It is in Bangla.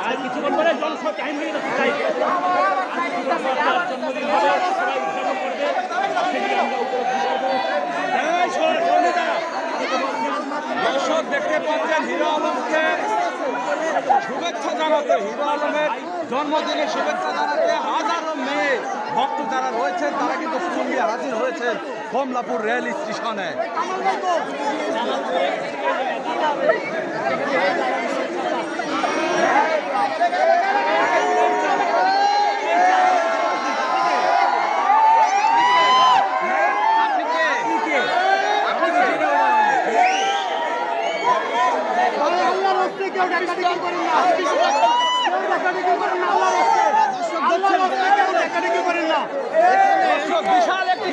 আর কিছুক্ষণ পরে জলসা টাইম হয়ে গেছে, তাই জন্মদিন হবে, সবাই উদযাপন করবে, সেটি আমরা দর্শক দেখতে পাচ্ছেন হিরো আলমকে শুভেচ্ছা জানাতে, হিরো আলমের জন্মদিনে শুভেচ্ছা জানাতে হাজারো মেয়ে ভক্ত যারা রয়েছেন তারা কিন্তু ফুল নিয়ে হাজির হয়েছেন কমলাপুর রেল স্টেশনে। বিশাল একটি